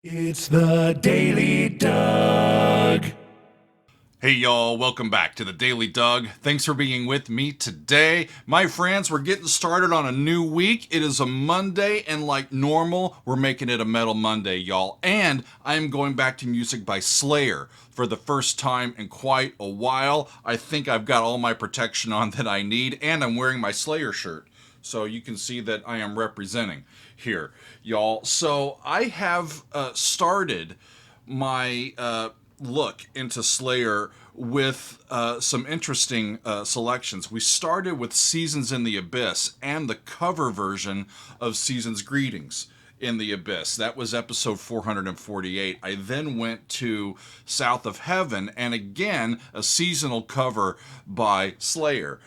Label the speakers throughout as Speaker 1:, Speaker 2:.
Speaker 1: It's the Daily Doug.
Speaker 2: Hey y'all, welcome back to the Daily Doug. Thanks for being with me today. My friends, we're getting started on a new week. It is a Monday, and like normal, we're making it a Metal Monday, y'all. And I am going back to music by Slayer for the first time in quite a while. I think I've got all my protection on that I need, and I'm wearing my Slayer shirt. So you can see that I am representing here, y'all. So I have started my look into Slayer with some interesting selections. We started with Seasons in the Abyss and the cover version of Seasons Greetings in the Abyss. That was episode 448. I then went to South of Heaven, and again, a seasonal cover by Slayer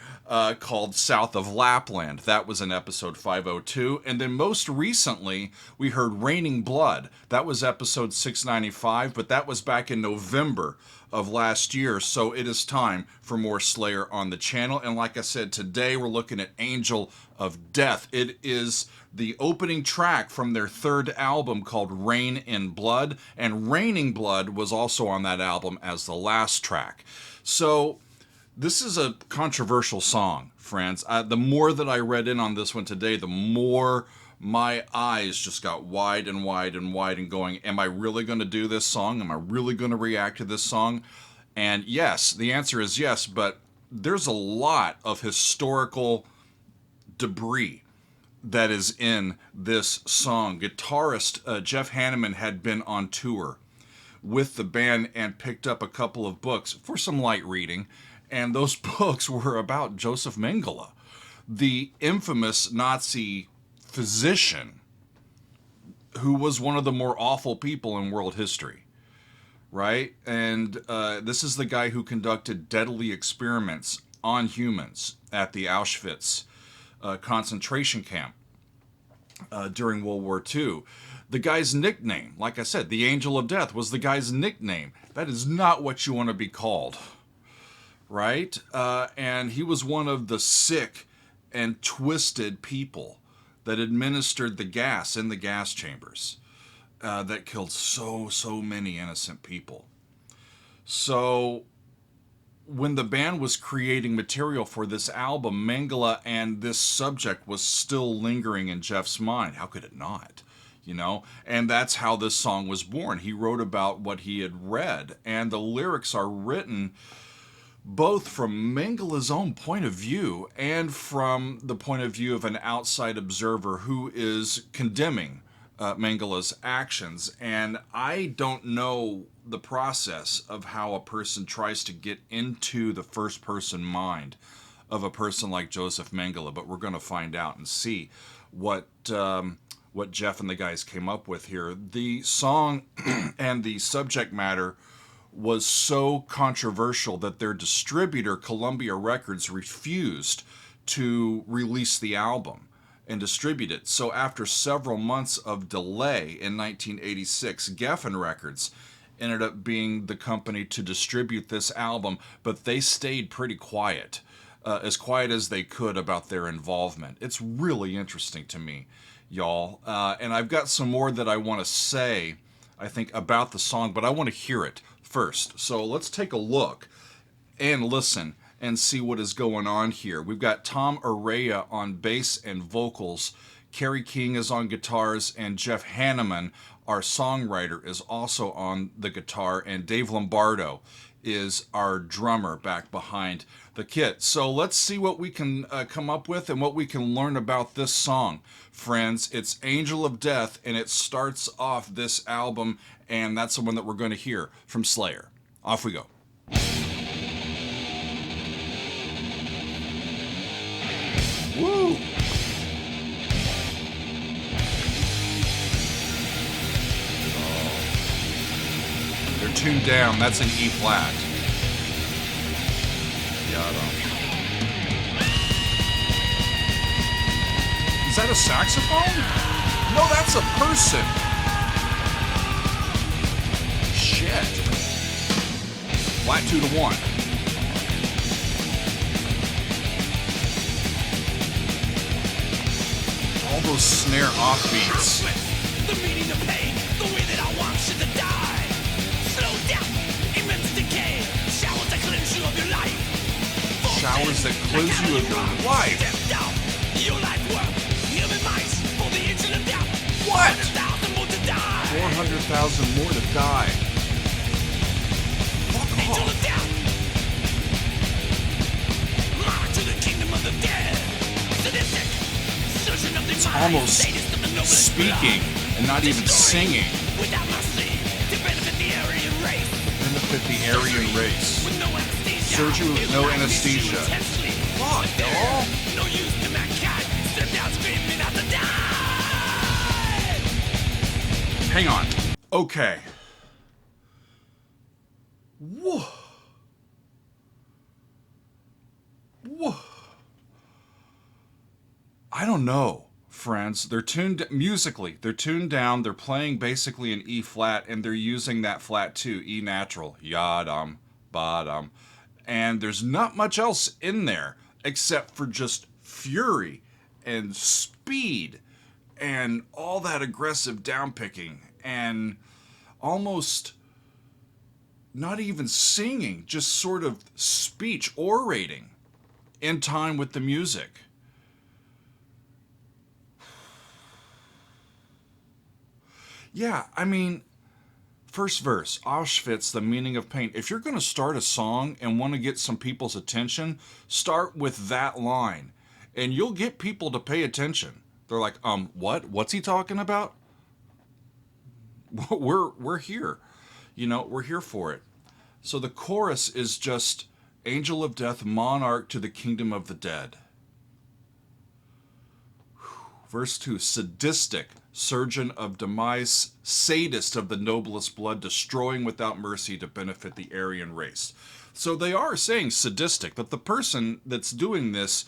Speaker 2: called South of Lapland. That was in episode 502. And then most recently, we heard Raining Blood. That was episode 695, but that was back in November of last year. So it is time for more Slayer on the channel. And like I said, today we're looking at Angel of Death. It is the opening track from their third album called Rain in Blood. And Raining Blood was also on that album as the last track. So this is a controversial song, friends. The more that I read in on this one today, the more my eyes just got wide and wide and wide and going, am I really going to do this song? Am I really going to react to this song? And yes, the answer is yes, but there's a lot of historical debris that is in this song. Guitarist Jeff Hanneman had been on tour with the band and picked up a couple of books for some light reading, and those books were about Joseph Mengele, the infamous Nazi physician who was one of the more awful people in world history, right? And this is the guy who conducted deadly experiments on humans at the Auschwitz concentration camp during World War II. The guy's nickname, like I said, the Angel of Death, was the guy's nickname. That is not what you want to be called, right? And he was one of the sick and twisted people that administered the gas in the gas chambers that killed so many innocent people. So when the band was creating material for this album, Mengele and this subject was still lingering in Jeff's mind. How could it not? You know, and that's how this song was born. He wrote about what he had read, and the lyrics are written both from Mengele's own point of view and from the point of view of an outside observer who is condemning Mengele's actions. And I don't know the process of how a person tries to get into the first person mind of a person like Joseph Mengele, but we're going to find out and see what Jeff and the guys came up with here. The song and the subject matter was so controversial that their distributor, Columbia Records, refused to release the album and distribute it. So after several months of delay in 1986, Geffen Records ended up being the company to distribute this album, but they stayed pretty quiet, as quiet as they could about their involvement. It's really interesting to me, y'all. And I've got some more that I want to say, I think, about the song, but I want to hear it first. So let's take a look and listen and see what is going on here. We've got Tom Araya on bass and vocals. Kerry King is on guitars, and Jeff Hanneman, our songwriter, is also on the guitar, and Dave Lombardo is our drummer back behind the kit. So let's see what we can come up with and what we can learn about this song, friends. It's Angel of Death, and it starts off this album, and that's the one that we're going to hear from Slayer. Off we go. Woo! They're tuned down. That's an E flat. Is that a saxophone? No, that's a person. Shit. Flat 2 to 1. All those snare offbeats.
Speaker 3: The meaning of pain, the way that I want
Speaker 2: powers that cleanse you of your life. What? 400,000 more to die. Fuck off. It's almost speaking and not even singing. Benefit the Aryan race. Surgery with no anesthesia. Fuck, y'all. Hang on. Okay. Whoa. Whoa. I don't know, friends. They're tuned musically. They're tuned down. They're playing basically an E flat, and they're using that flat too, E natural, yadam, bottom, and there's not much else in there except for just fury and speed and all that aggressive downpicking and almost not even singing, just sort of speech, orating in time with the music. Yeah, I mean, first verse, Auschwitz, the meaning of pain. If you're going to start a song and want to get some people's attention, start with that line, and you'll get people to pay attention. They're like, what? What's he talking about? We're here. You know, we're here for it. So the chorus is just, angel of death, monarch to the kingdom of the dead. Verse 2, sadistic, surgeon of demise, sadist of the noblest blood, destroying without mercy to benefit the Aryan race. So they are saying sadistic, but the person that's doing this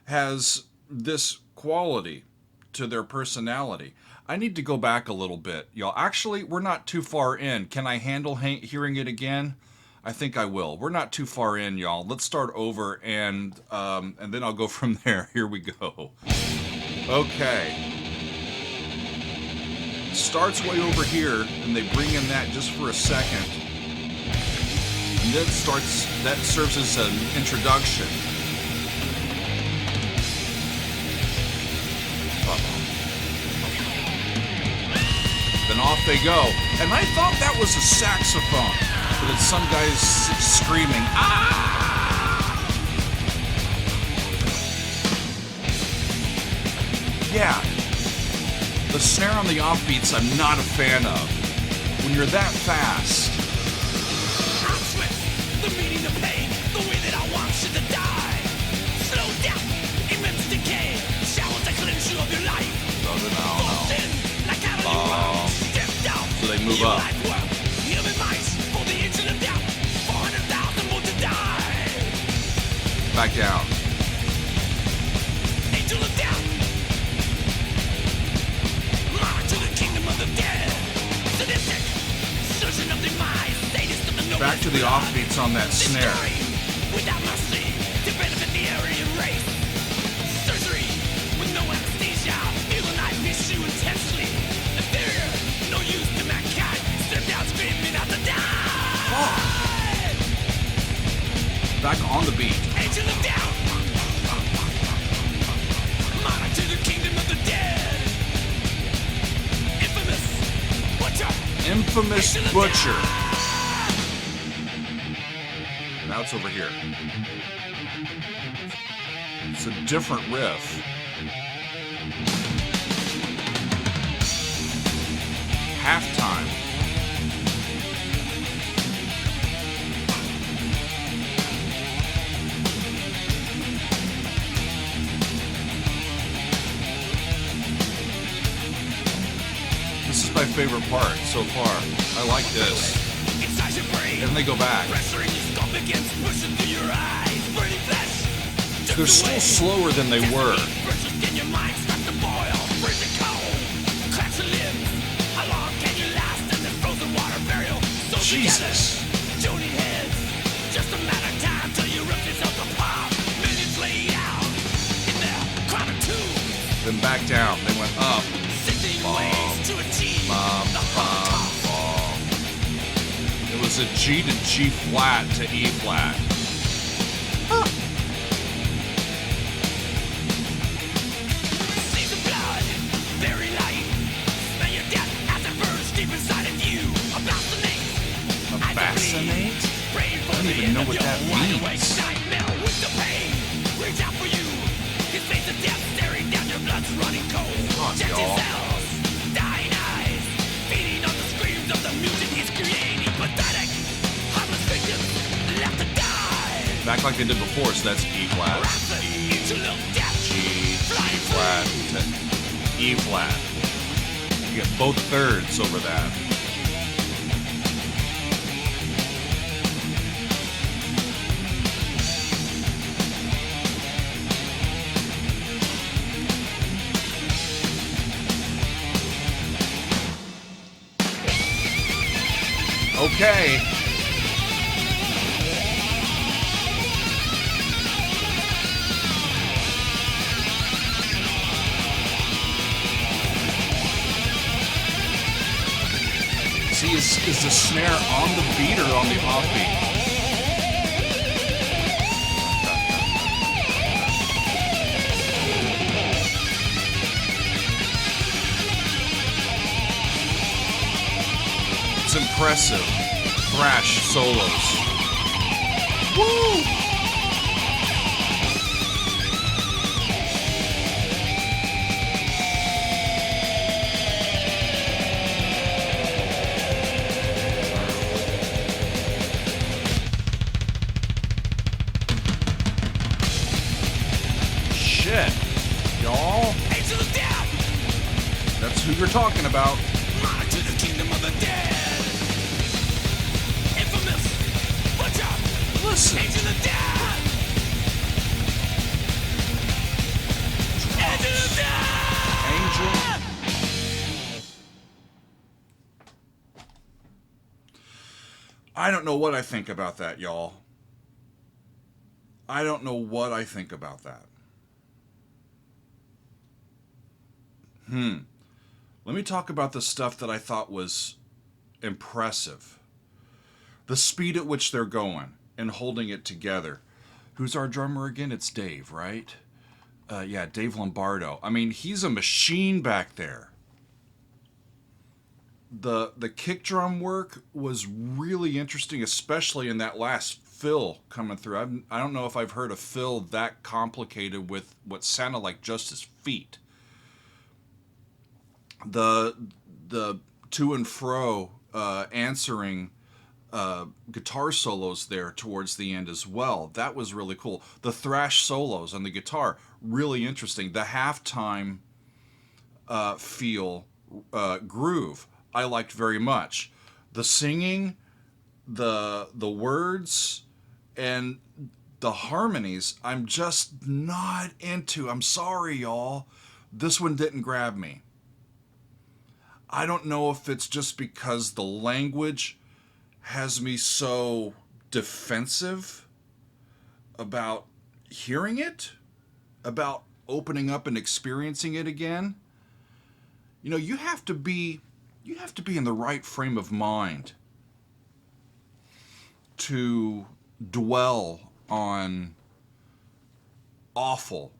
Speaker 2: has this quality to their personality. I need to go back a little bit, y'all. Actually, we're not too far in. Can I handle hearing it again? I think I will. We're not too far in, y'all. Let's start over, and then I'll go from there. Here we go. Okay. Starts way over here, and they bring in that just for a second. And then that serves as an introduction. Then off they go. And I thought that was a saxophone, but it's some guys screaming, ah! Yeah. The snare on the offbeats I'm not a fan of. When you're that fast.
Speaker 1: The meaning of pain, the way that I want you to die. Slow down, immense decay, showers that cleanse you of your life.
Speaker 2: No.
Speaker 1: Like out of your world, step down.
Speaker 2: So they move up.
Speaker 1: Human minds, for the engine of doubt, 400,000 more to die.
Speaker 2: Back down.
Speaker 1: Angel of death, mark to the kingdom of the dead. Sadistic, surgeon of demise, sadist of the noblest.
Speaker 2: Back to the offbeats on that snare.
Speaker 1: Without mercy, to benefit the Aryan race. Surgery with no anesthesia, feel the knife pierce you intensely. Inferior, no use to mankind. Step down, screaming out to die.
Speaker 2: Oh. Back on the beat.
Speaker 1: Angel of down. Monarch to the kingdom of the dead. Infamous butcher.
Speaker 2: Infamous butcher. Now it's over here. It's a different riff. Halftime. This is my favorite part so far. I like this. And they go back. They're still slower than they were. Jesus. Then back down. They went up. Bomb. It was a G to G flat to E flat. Huh. Fascinate? I don't even know what that means. Come on, y'all. Back like they did before, so that's E flat. G flat to E flat. You get both thirds over that. Okay. See, is the snare on the beat or on the offbeat? It's impressive. Thrash solos. Woo! Shit. Y'all? That's who you're talking about. Listen. Angel. I don't know what I think about that, y'all. I don't know what I think about that. Let me talk about the stuff that I thought was impressive. The speed at which they're going and holding it together. Who's our drummer again? It's Dave, right? Yeah, Dave Lombardo. I mean, he's a machine back there. The kick drum work was really interesting, especially in that last fill coming through. I don't know if I've heard a fill that complicated with what sounded like just his feet. The to and fro answering guitar solos there towards the end as well. That was really cool. The thrash solos on the guitar, really interesting. The halftime feel groove, I liked very much. The singing, the words, and the harmonies, I'm just not into. I'm sorry, y'all. This one didn't grab me. I don't know if it's just because the language has me so defensive about hearing it, about opening up and experiencing it again. You know, you have to be in the right frame of mind to dwell on awful,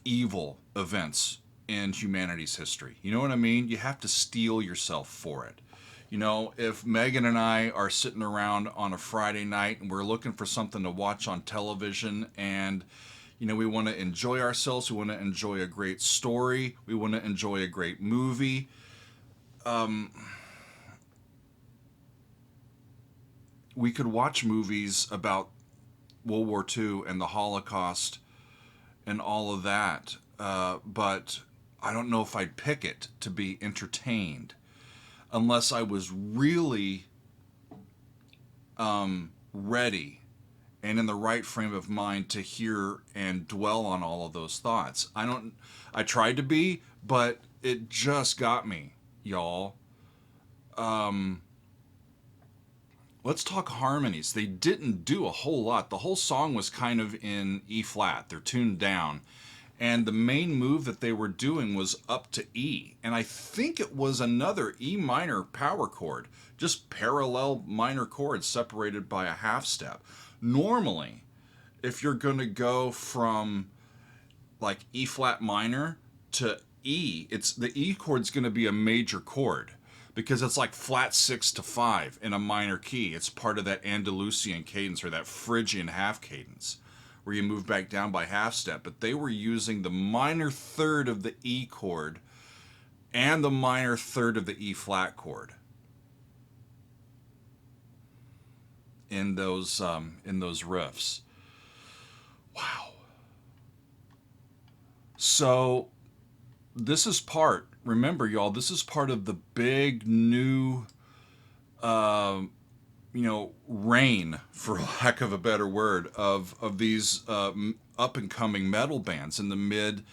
Speaker 2: evil events in humanity's history. You know what I mean? You have to steel yourself for it. You know, if Megan and I are sitting around on a Friday night and we're looking for something to watch on television and, you know, we want to enjoy ourselves, we want to enjoy a great story, we want to enjoy a great movie, we could watch movies about World War II and the Holocaust and all of that, but I don't know if I'd pick it to be entertained unless I was really ready and in the right frame of mind to hear and dwell on all of those thoughts. I tried to be, but it just got me, y'all. Let's talk harmonies. They didn't do a whole lot. The whole song was kind of in E flat. They're tuned down. And the main move that they were doing was up to E. And I think it was another E minor power chord, just parallel minor chords separated by a half step. Normally, if you're going to go from like E flat minor to E, the E chord's going to be a major chord. because it's like flat 6 to 5 in a minor key. It's part of that Andalusian cadence or that Phrygian half cadence where you move back down by half step. But they were using the minor third of the E chord and the minor third of the E flat chord in those riffs. Wow. So this is part, remember y'all, this is part of the big new reign, for lack of a better word, of these up and coming metal bands in the mid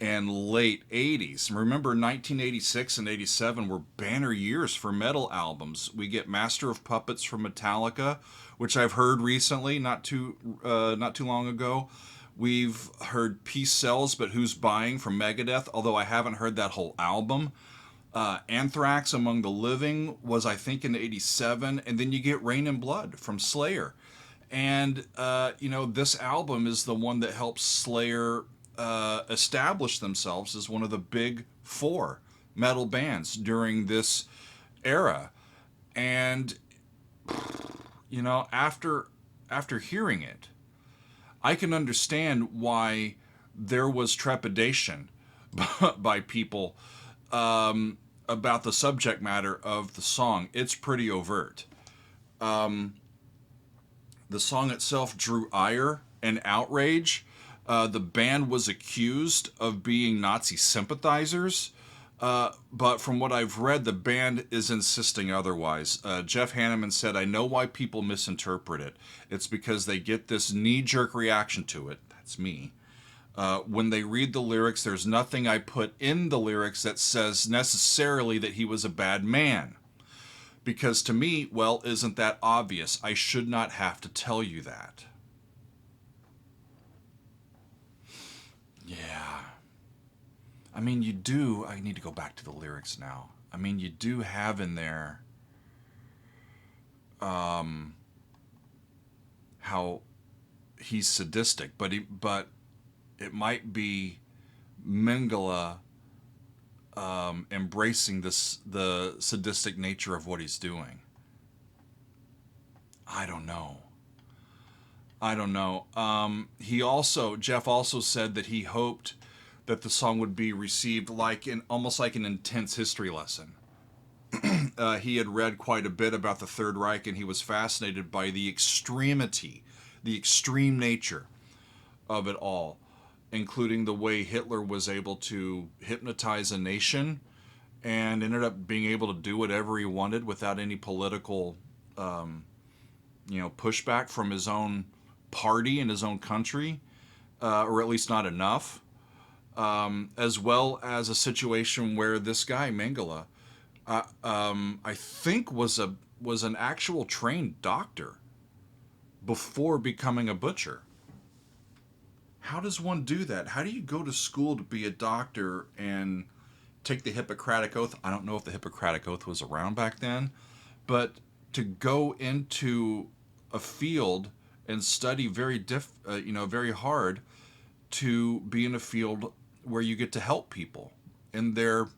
Speaker 2: and late 80s. Remember, 1986 and 87 were banner years for metal albums. We get Master of Puppets from Metallica, which I've heard recently, not too long ago. We've heard Peace Sells, But Who's Buying from Megadeth, although I haven't heard that whole album. Anthrax, Among the Living, was, I think, in 87. And then you get Rain and Blood from Slayer. And, this album is the one that helps Slayer establish themselves as one of the big four metal bands during this era. And, after hearing it, I can understand why there was trepidation by people about the subject matter of the song. It's pretty overt. The song itself drew ire and outrage. The band was accused of being Nazi sympathizers, but from what I've read, the band is insisting otherwise. Jeff Hanneman said, "I know why people misinterpret it. It's because they get this knee-jerk reaction to it." That's me. When they read the lyrics, there's nothing I put in the lyrics that says necessarily that he was a bad man. Because to me, well, isn't that obvious? I should not have to tell you that. Yeah. I mean, you do. I need to go back to the lyrics now. I mean, you do have in there how he's sadistic, but it might be Mengele embracing the sadistic nature of what he's doing. I don't know. Jeff also said that he hoped that the song would be received almost like an intense history lesson. He had read quite a bit about the Third Reich, and he was fascinated by the extreme nature of it all, including the way Hitler was able to hypnotize a nation and ended up being able to do whatever he wanted without any political pushback from his own party in his own country, or at least not enough, as well as a situation where this guy Mengele, I think was an actual trained doctor before becoming a butcher. How does one do that? How do you go to school to be a doctor and take the Hippocratic Oath? I don't know if the Hippocratic Oath was around back then, but to go into a field and study very hard to be in a field where you get to help people in their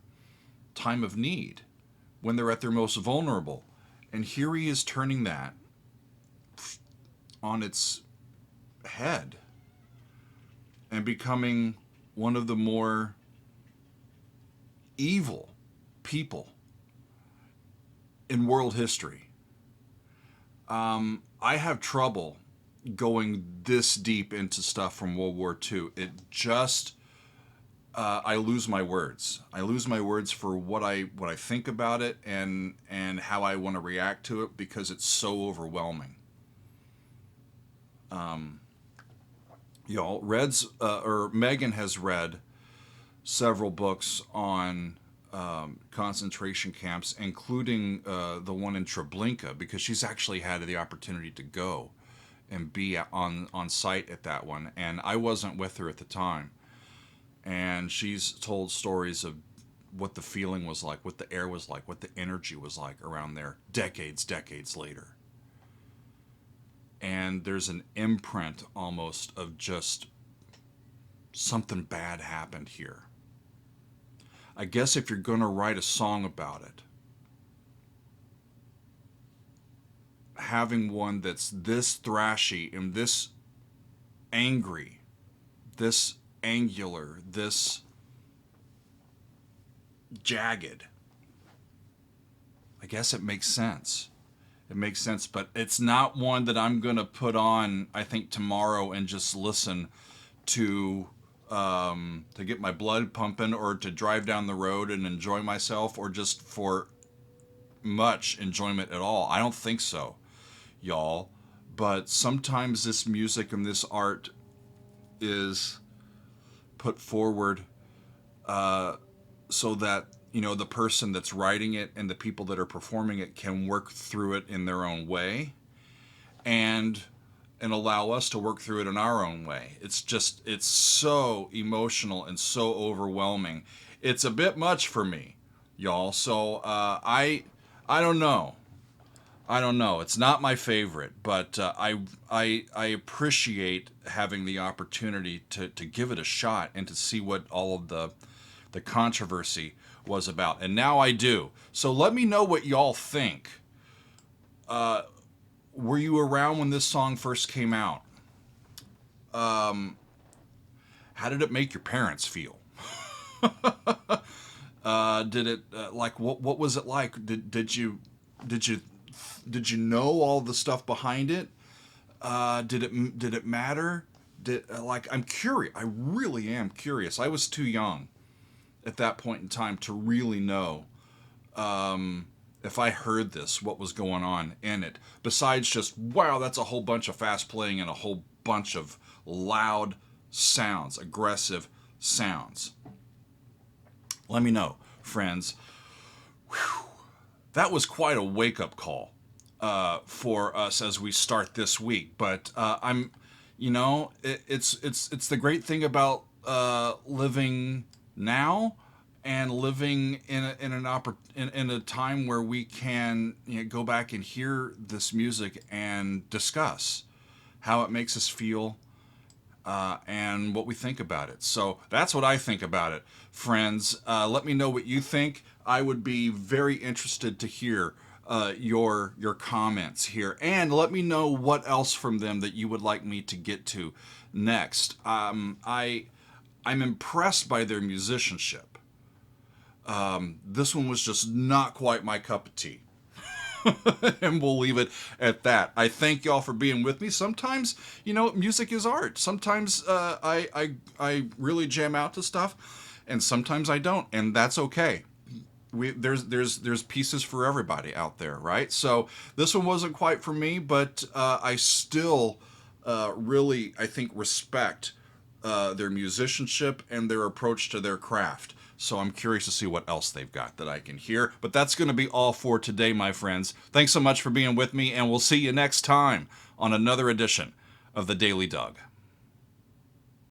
Speaker 2: time of need, when they're at their most vulnerable. And here he is turning that on its head and becoming one of the more evil people in world history. I have trouble going this deep into stuff from World War II. It just, I lose my words. I lose my words for what I think about it and how I want to react to it, because it's so overwhelming. Megan has read several books on concentration camps, including the one in Treblinka, because she's actually had the opportunity to go and be on site at that one, and I wasn't with her at the time. And she's told stories of what the feeling was like, what the air was like, what the energy was like around there decades later. And there's an imprint almost of just something bad happened here. I guess if you're going to write a song about it, having one that's this thrashy and this angry, this angular, this jagged, I guess it makes sense. It makes sense, but it's not one that I'm going to put on, I think, tomorrow and just listen to get my blood pumping, or to drive down the road and enjoy myself, or just for much enjoyment at all. I don't think so, y'all. But sometimes this music and this art is put forward so that, you know, the person that's writing it and the people that are performing it can work through it in their own way, and allow us to work through it in our own way. It's so emotional and so overwhelming. It's a bit much for me, y'all. So I don't know. I don't know. It's not my favorite, but I appreciate having the opportunity to give it a shot and to see what all of the controversy was about. And now I do. So let me know what y'all think. Were you around when this song first came out? How did it make your parents feel? Did it like what was it like? Did you know all the stuff behind it? Did it matter? I'm curious. I really am curious. I was too young at that point in time to really know if I heard this, what was going on in it. Besides just, wow, that's a whole bunch of fast playing and a whole bunch of loud sounds, aggressive sounds. Let me know, friends. Whew. That was quite a wake-up call for us as we start this week. But it's the great thing about living now, and living in a time where we can, you know, go back and hear this music and discuss how it makes us feel, and what we think about it. So that's what I think about it, friends. Let me know what you think. I would be very interested to hear your comments here, and let me know what else from them that you would like me to get to next. I'm impressed by their musicianship. This one was just not quite my cup of tea. And we'll leave it at that. I thank y'all for being with me. Sometimes, you know, music is art. Sometimes I really jam out to stuff, and sometimes I don't, and that's okay. There's pieces for everybody out there, right? So this one wasn't quite for me, but I still really, I think, respect their musicianship and their approach to their craft. So I'm curious to see what else they've got that I can hear. But that's going to be all for today, my friends. Thanks so much for being with me, and we'll see you next time on another edition of The Daily Doug.